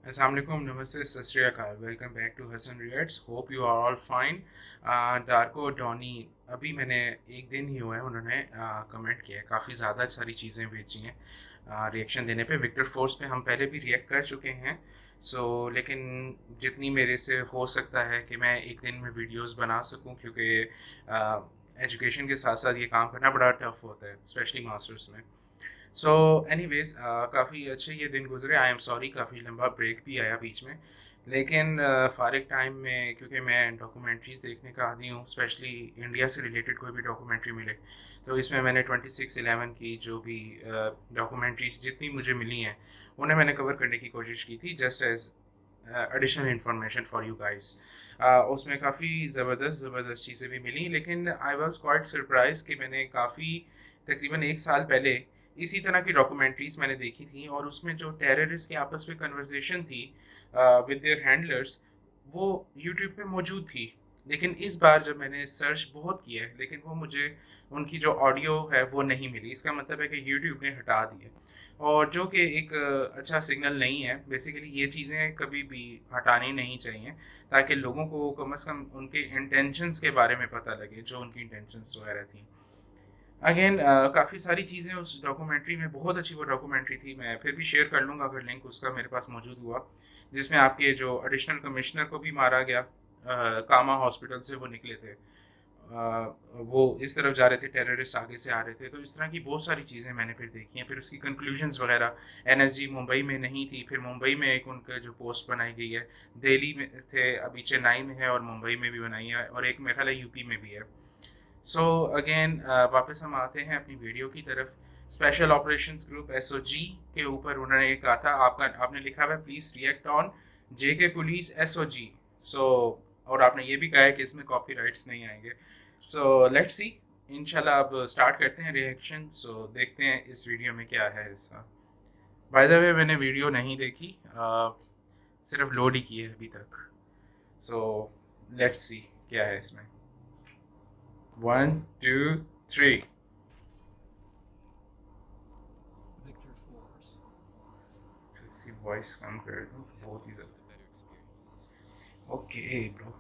अस्सलाम वालेकुम, नमस्ते, सत श्री अकाल। Welcome back to Hasan reacts. Hope you are all fine. Darko Donnie, अभी मैंने एक दिन ही हुआ है, उन्होंने कमेंट किया है, काफ़ी ज़्यादा सारी चीज़ें भेजी हैं रिएक्शन देने पे। विक्टर फोर्स पे हम पहले भी रिएक्ट कर चुके हैं। लेकिन जितनी मेरे से हो सकता है कि मैं एक दिन में वीडियोस बना सकूं, क्योंकि एजुकेशन के साथ साथ ये काम करना बड़ा टफ होता है, स्पेशली मास्टर्स में। सो एनीवेज, काफ़ी अच्छे ये दिन गुजरे। आई एम सॉरी, काफ़ी लंबा ब्रेक भी आया बीच में, लेकिन फारिग टाइम में, क्योंकि मैं डॉक्यूमेंट्रीज़ देखने का आदी हूँ, स्पेशली इंडिया से रिलेटेड कोई भी डॉक्यूमेंट्री मिले तो इसमें मैंने 26/11 की जो भी डॉक्यूमेंट्रीज़ जितनी मुझे मिली हैं उन्हें मैंने कवर करने की कोशिश की थी, just as additional information for you guys. उसमें काफ़ी ज़बरदस्त ज़बरदस्त चीज़ें भी मिली, लेकिन आई वॉज क्वाइट सरप्राइज कि मैंने काफ़ी तकरीबन एक साल पहले इसी तरह की डॉक्यूमेंट्रीज मैंने देखी थी, और उसमें जो टेररिस्ट की आपस में कन्वर्सेशन थी विद देयर हैंडलर्स, वो यूट्यूब पे मौजूद थी। लेकिन इस बार जब मैंने सर्च बहुत किया है, लेकिन वो मुझे उनकी जो ऑडियो है वो नहीं मिली। इसका मतलब है कि यूट्यूब ने हटा दिया, और जो कि एक अच्छा सिग्नल नहीं है। बेसिकली ये चीज़ें कभी भी हटानी नहीं चाहिए, ताकि लोगों को कम से कम उनके इंटेंशंस के बारे में पता लगे, जो उनकी इंटेंशंस वगैरह थी। अगेन काफ़ी सारी चीज़ें उस डॉक्यूमेंट्री में, बहुत अच्छी वो डॉक्यूमेंट्री थी। मैं फिर भी शेयर कर लूँगा अगर लिंक उसका मेरे पास मौजूद हुआ, जिसमें आपके जो एडिशनल कमिश्नर को भी मारा गया, कामा हॉस्पिटल से वो निकले थे। वो इस तरफ जा रहे थे, टेररिस्ट आगे से आ रहे थे। तो इस तरह की बहुत सारी चीज़ें मैंने फिर देखी हैं। फिर उसकी कंक्लूजन्स वगैरह, एनएसजी मुंबई में नहीं थी, फिर मुंबई में एक उनका जो पोस्ट बनाई गई है, दिल्ली में थे, अभी चेन्नई में है, और मुंबई में भी बनाई है, और एक मेरे ख्याल है यूपी में भी है। सो अगेन वापस हम आते हैं अपनी वीडियो की तरफ। स्पेशल ऑपरेशंस ग्रुप एसओजी के ऊपर उन्होंने कहा था, आपका आपने लिखा हुआ है please react on JK police SOG. So और आपने ये भी कहा है कि इसमें कॉपीराइट्स नहीं आएंगे। सो लेट्स सी, इंशाल्लाह अब स्टार्ट करते हैं रिएक्शन। देखते हैं इस वीडियो में क्या है ऐसा। बाय द वे, मैंने वीडियो नहीं देखी, सिर्फ लोड ही की है अभी तक। सो लेट्स सी क्या है इसमें। 1 2 3। इसकी वॉइस कम कर दो, बहुत ही ज़्यादा। Okay bro.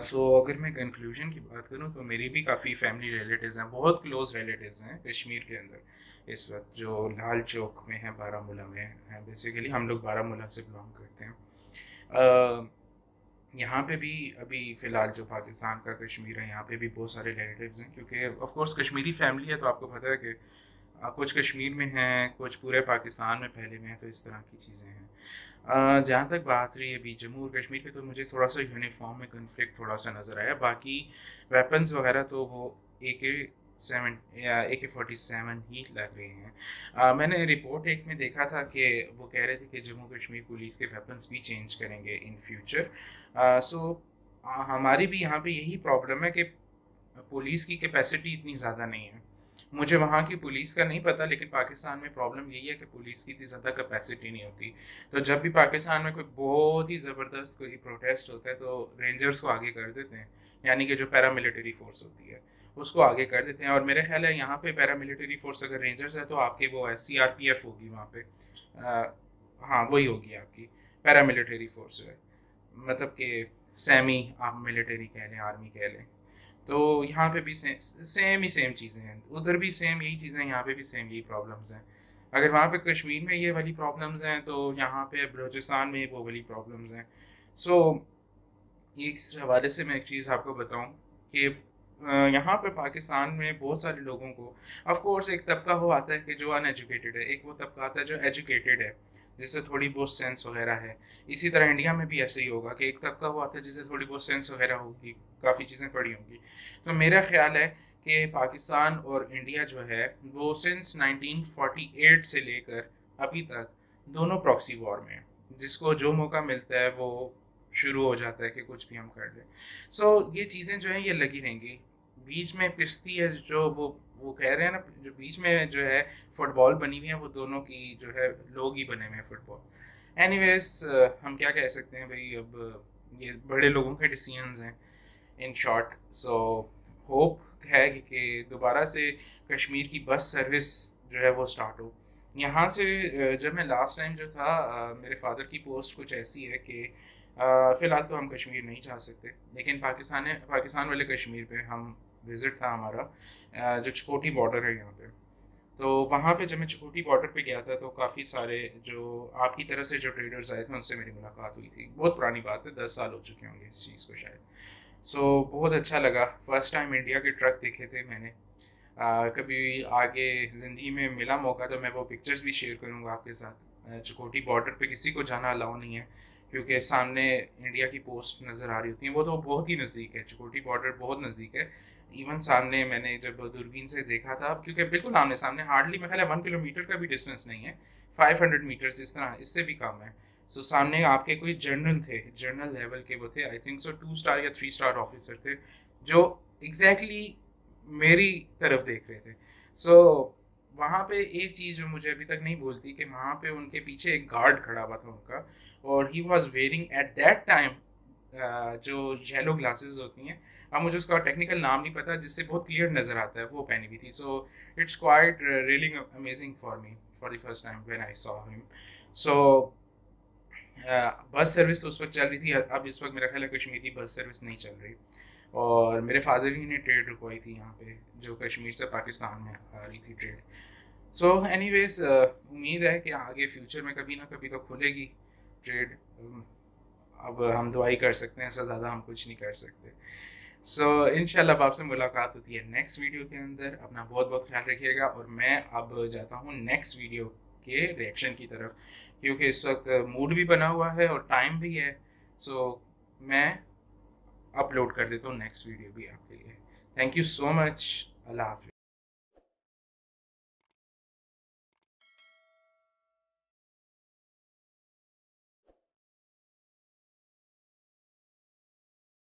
सो अगर मैं कंक्लूजन की बात करूँ तो मेरी भी काफ़ी फैमिली रिलेटिव्स हैं, बहुत क्लोज रिलेटिव्स हैं कश्मीर के अंदर इस वक्त, जो लाल चौक में है, बारामूला में है। बेसिकली हम लोग बारामूला से बिलोंग करते हैं। अ, यहाँ पे भी अभी फ़िलहाल जो पाकिस्तान का कश्मीर है, यहाँ पे भी बहुत सारे रिलेटिव्स हैं, क्योंकि ऑफ कोर्स कश्मीरी फैमिली है तो आपको पता है कि कुछ कश्मीर में हैं, कुछ पूरे पाकिस्तान में फैले हुए हैं, तो इस तरह की चीज़ें हैं। जहाँ तक बात रही अभी जम्मू और कश्मीर की, तो मुझे थोड़ा सा यूनिफॉर्म में कन्फ्लिक्ट थोड़ा सा नज़र आया। बाकी वेपन्स वगैरह तो वो ए के 7 या AK-47 ही लग रहे हैं। मैंने रिपोर्ट एक में देखा था कि वो कह रहे थे कि जम्मू कश्मीर पुलिस के वेपन्स भी चेंज करेंगे इन फ्यूचर। सो हमारी भी यहाँ पे यही प्रॉब्लम है कि पुलिस की कैपेसिटी इतनी ज़्यादा नहीं है। मुझे वहाँ की पुलिस का नहीं पता, लेकिन पाकिस्तान में प्रॉब्लम यही है कि पुलिस की इतनी ज़्यादा कैपेसिटी नहीं होती। तो जब भी पाकिस्तान में कोई बहुत ही ज़बरदस्त कोई प्रोटेस्ट होता है तो रेंजर्स को आगे कर देते हैं, यानी कि जो पैरामिलिट्री फोर्स होती है उसको आगे कर देते हैं। और मेरे ख्याल है यहाँ पे पैरामिलिट्री फोर्स अगर रेंजर्स है तो आपके वो है CRPF होगी वहाँ पे। हाँ, वही होगी आपकी पैरामिलिट्री फोर्स है, मतलब कि सेमी आप मिलिट्री कह लें, आर्मी कह लें। तो यहाँ पे भी सेम ही सेम चीज़ें हैं, उधर भी सेम यही चीज़ें हैं, यहाँ पे भी सेम यही प्रॉब्लम्स हैं। अगर वहाँ पे कश्मीर में ये वाली प्रॉब्लम्स हैं तो यहाँ पे बलूचिस्तान में वो वाली प्रॉब्लम्स हैं। सो इस हवाले से मैं एक चीज़ आपको बताऊँ कि यहाँ पे पाकिस्तान में बहुत सारे लोगों को, ऑफ कोर्स एक तबका वो आता है कि जो अनएजुकेटेड है, एक वो तबका आता है जो एजुकेटेड है, जिससे थोड़ी बहुत सेंस वगैरह है। इसी तरह इंडिया में भी ऐसे ही होगा कि एक तबका वो आता है जिससे थोड़ी बहुत सेंस वगैरह होगी, काफ़ी चीज़ें पड़ी होंगी। तो मेरा ख्याल है कि पाकिस्तान और इंडिया जो है वो सिंस 1948 से लेकर अभी तक दोनों प्रॉक्सी वॉर में है। जिसको जो मौका मिलता है वो शुरू हो जाता है कि कुछ भी हम कर लें। सो ये चीज़ें जो हैं ये लगी रहेंगी। बीच में पिसती है जो वो कह रहे हैं ना, जो बीच में जो है फुटबॉल बनी हुई है, वो दोनों की जो है लोग ही बने हुए हैं फुटबॉल। एनीवेज, हम क्या कह सकते हैं भाई, अब ये बड़े लोगों के डिसीजंस हैं इन शॉर्ट। सो होप है कि दोबारा से कश्मीर की बस सर्विस जो है वो स्टार्ट हो यहाँ से। जब मैं लास्ट टाइम जो था, मेरे फादर की पोस्ट कुछ ऐसी है कि फ़िलहाल तो हम कश्मीर नहीं जा सकते, लेकिन पाकिस्तान वाले कश्मीर पे हम विज़िट था हमारा, जो चकोटी बॉर्डर है यहाँ पे। तो वहाँ पे जब मैं चकोटी बॉर्डर पे गया था तो काफ़ी सारे जो आपकी तरह से जो ट्रेडर्स आए थे उनसे मेरी मुलाकात हुई थी। बहुत पुरानी बात है, 10 साल हो चुके होंगे इस चीज़ को शायद। सो बहुत अच्छा लगा, फर्स्ट टाइम इंडिया के ट्रक देखे थे मैंने। कभी आगे ज़िंदगी में मिला मौका तो मैं वो पिक्चर्स भी शेयर करूँगा आपके साथ। चकोटी बॉर्डर पे किसी को जाना अलाउ नहीं है, क्योंकि सामने इंडिया की पोस्ट नज़र आ रही होती है। वो तो बहुत ही नज़दीक है, चकोटी बॉर्डर बहुत नज़दीक है। इवन सामने मैंने जब दूरबीन से देखा था, क्योंकि बिल्कुल आमने सामने, हार्डली मेरे ख्याल है 1 किलोमीटर का भी डिस्टेंस नहीं है, 500 मीटर्स इस तरह, इससे भी कम है। सो सामने आपके कोई जनरल थे, जनरल लेवल के वो थे, आई थिंक सो 2 स्टार या 3 स्टार ऑफिसर थे, जो एग्जैक्टली मेरी तरफ देख रहे थे। सो वहाँ पे एक चीज़ जो मुझे अभी तक नहीं भूलती कि वहाँ पे उनके पीछे एक गार्ड खड़ा हुआ था उनका, और he was wearing at that time जो येलो ग्लासेस होती हैं, अब मुझे उसका टेक्निकल नाम नहीं पता, जिससे बहुत क्लियर नज़र आता है, वो पहनी हुई थी। So it's quite really amazing for me for the first time when I saw him. So bus service तो उस वक्त चल रही थी, अब इस वक्त मेरा ख्याल है कश्मीर की बस सर्विस नहीं चल रही। और मेरे फादर ही ने ट्रेड रुकवाई थी यहाँ पे, जो कश्मीर से पाकिस्तान में आ रही थी ट्रेड। सो एनीवेज, उम्मीद है कि आगे फ्यूचर में कभी ना कभी तो खुलेगी ट्रेड। अब हम दुआई कर सकते हैं, इससे ज़्यादा हम कुछ नहीं कर सकते। सो इंशाल्लाह अब आपसे मुलाकात होती है नेक्स्ट वीडियो के अंदर। अपना बहुत बहुत ख्याल रखिएगा, और मैं अब जाता हूँ नेक्स्ट वीडियो के रिएक्शन की तरफ, क्योंकि इस वक्त मूड भी बना हुआ है और टाइम भी है। सो मैं अपलोड कर देता हूँ नेक्स्ट वीडियो भी आपके लिए। Thank you so much. अल्लाह हाफिज़।